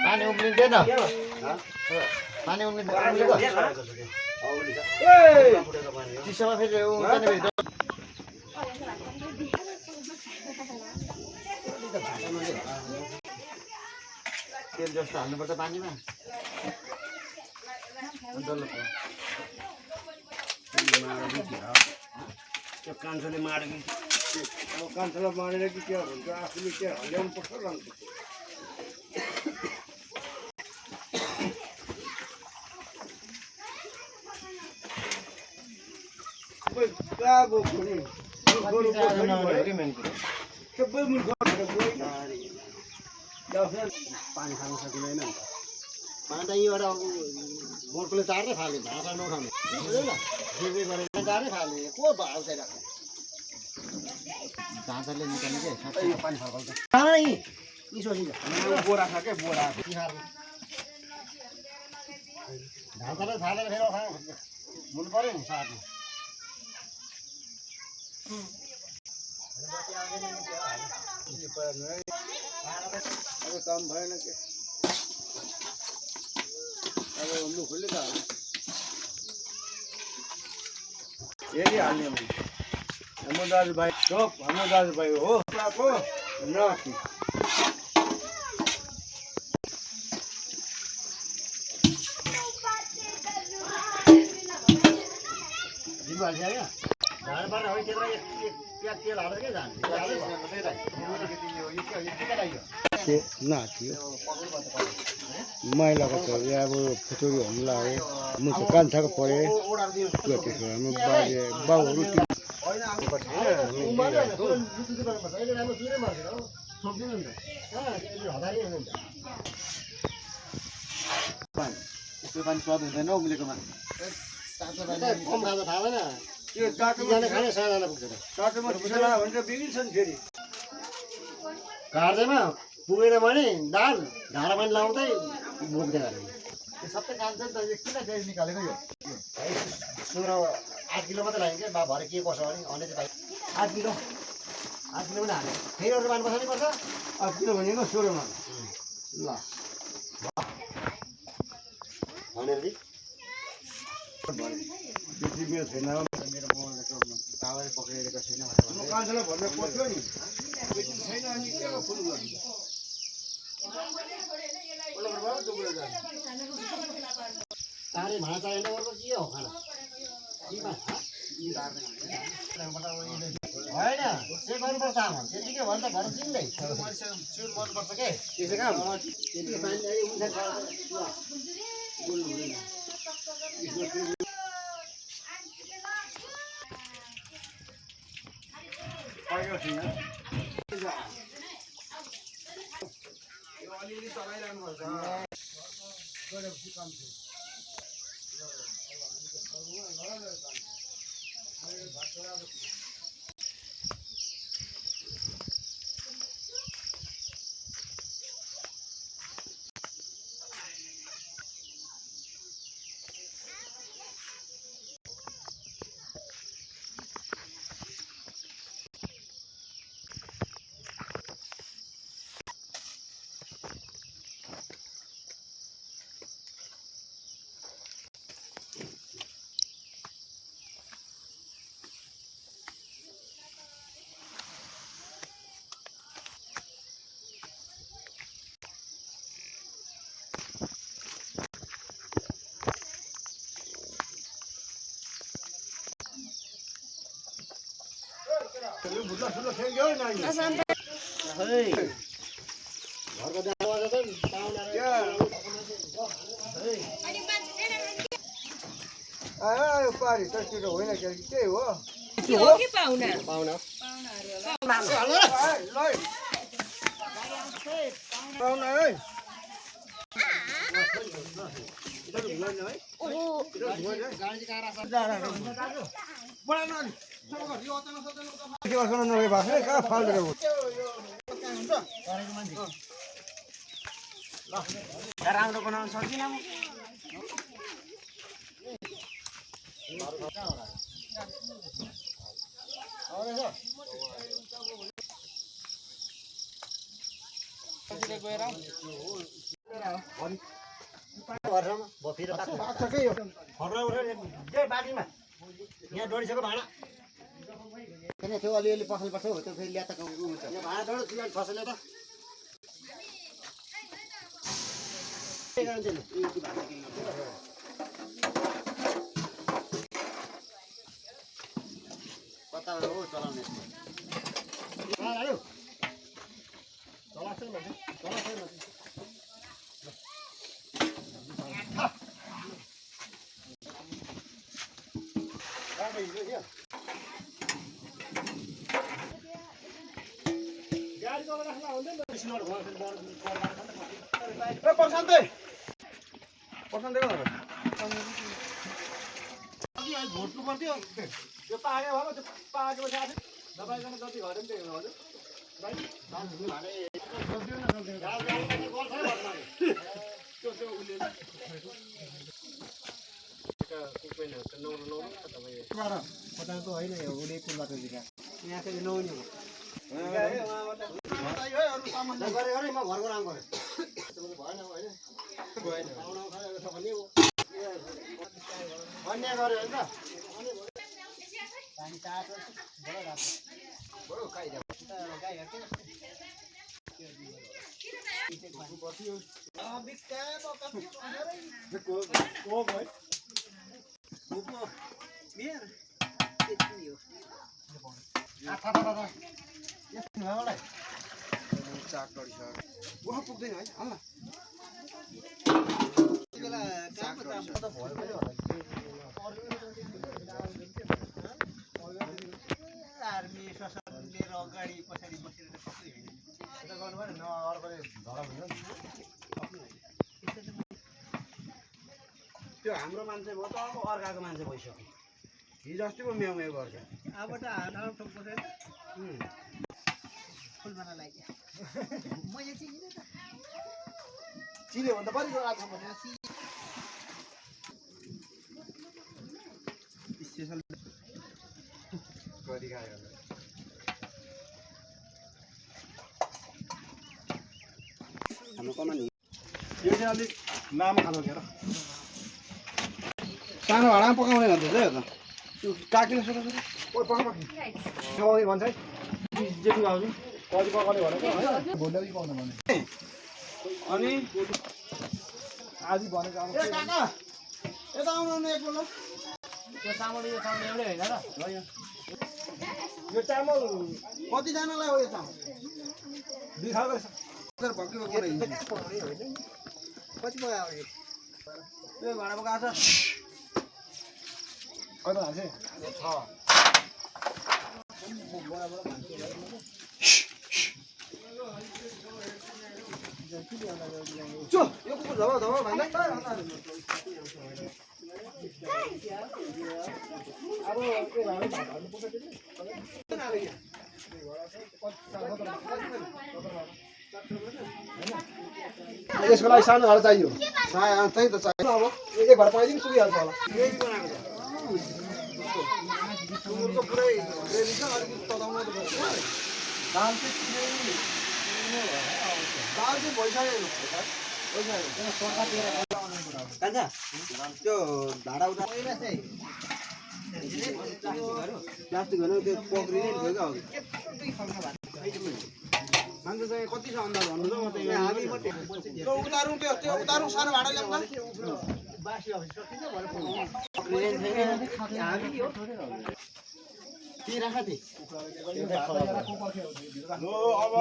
पानी उम्लिँदैन पानी उम्लिँदैन चिसोमा फेरि उम्लिँदैन फेरि तेल जस्तो हाल्नुपर्छ पानीमा त्यो कान्छोले मारेको अब कान्छोलाई मारेर कि के भन्छ आफूले के ल्याउनु पर्छ लान्छ सबै पानी खान सकिँदैन पानी त यहीँबाट बोटले चार्दै फाल्यो भाषा नउठाउने चार्दै फाल्ने को भाउ चाहिँ राख्ने झाँचरले निकाल्ने के सबै पानी फर्काउँछ बोरा छ क्या बोरा झाँचरले फालेर फेरि हुनु पऱ्यो नि साथमा अब काम भएन के अब लु खुल्ले त यही हाल्ने हाम्रो दाजुभाइ चोप हाम्रो दाजुभाइ हो पाएको नखी मैलाको त अब फुचुरी हुनुला हो म चाहिँ कान्छाको पढेँ हाम्रो बाउहरू त्यो पानी स्वाद हुँदैन उम्लेकोमा कम खाँदा थाहा भएन त्यो टाटोमा खाने सानाना पुग्छ टाटोमा ठिसला भनेर बिग्रिन्छ नि फेरि कार्जेमा पुगेन भने दाल ढाडा पानी लाउँदै बोक्दै गरेँ त्यो सबै खान्छ नि त यो किन फेरि निकालेको यो 8 किलो मात्रै लाग्यो क्या भरे के कसो भने अन्य चाहिँ 8 किलो पनि हाल्यो फेरि अरू पानी बसाल्नै पर्छ 8 किलो भनेको 16 मा ल भनेर बेसी मेरो छैन मेरो मोबाइलको टावरै पक्रिएको छैन म कान्छालाई भन्नु पर्छ नि बेसी छैन अनि के फुल गर्नु तारे भाँडा चाहिएन अर्को के हो खाना होइन चेक गर्नुपर्छ आमा त्यतिकै भयो नि त घर चिन्दै चुर गर्नुपर्छ के त्यसै काम त्यतिकै पानी अलिअलि चलाइरहनु पर्छ गरेपछि काम थियो आयो पारी तस्तिर होइन के हो कि पाहुना पाहुना पाहुना है कहाँ फाल्दो राम्रो बनाउन सक्दिनँ म बाटीमा यहाँ डढिसक्यो भाँडा त्यो अलिअलि पसल पर्छ हो त्यो फेरि ल्याएर हुन्छ यहाँ भाँडा डढो चिलान फसले त कता हो चलाउने भोट्नु पर्थ्यो त्यो पाके भयो त्यो पाकेपछि आफै दबाई गर्न जति घट्यो पनि त्यही हो हजुर होइन उसले पुलबाट यहाँ चाहिँ नहुने हो गरे म घरको राम्रो गरेँ भएन होइन अन्याय गऱ्यो भने त पानी तातो बडो उहाँ पुग्दैन है अल्ल आर्मी लिएर अगाडि पछाडि बसेर गर्नु पऱ्यो न अर्कोले धडा हुन्छ त्यो हाम्रो मान्छे भयो त अब अर्काको मान्छे भइसक्यो हिजो अस्ति पो म्याउ म्याउ गर्छ अब त हात ठोक बसेर फुल बना लाग्यो मैले चिने त चिने भन्दा पनि यो आज भने स्पेशल गरी खायो हाम्रो कमान यो चाहिँ अलिक लामो खानु के र सानो भाँडामा पकाउने भन्छ है त त्यो काकिलो सोध्छ ओ पकाउने भन्छ है जेठु आउँछु कति पकाउने भनेको हैन भोलि पाउनु भने अनि आज भनेको अब ए काका यता आउनु न एकपल्ट यो चामल एउटै हैन र यो चामल कति जनालाई हो यो चामल दुई खालको रहेछ भक्की भक्की कति पकायो अब यो भाँडा पकाएको छ कता हाल्छ चो यो कुकुर धवा धवा भन्दै अब के भाडा हाल्नु पर्छ यसको लागि सानो भाडा चाहियो त्यही त चाहियो अब एक भाडा पाइदिनु सुकिहाल्छ होला यही बनाएको छ सुँगुरको पुरै ग्रेभी छ अलिकति तताउनु त पर्छ दाल चाहिँ भइसक्यो त्यो भाडा उठा प्लास्टिक होइन त्यो पक्रिने थियो क्या मान्छे चाहिँ कति छ अन्दाज भन्नु त म उतारौँ त्यो उतारौँ सानो भाडा ल्याउँदा अब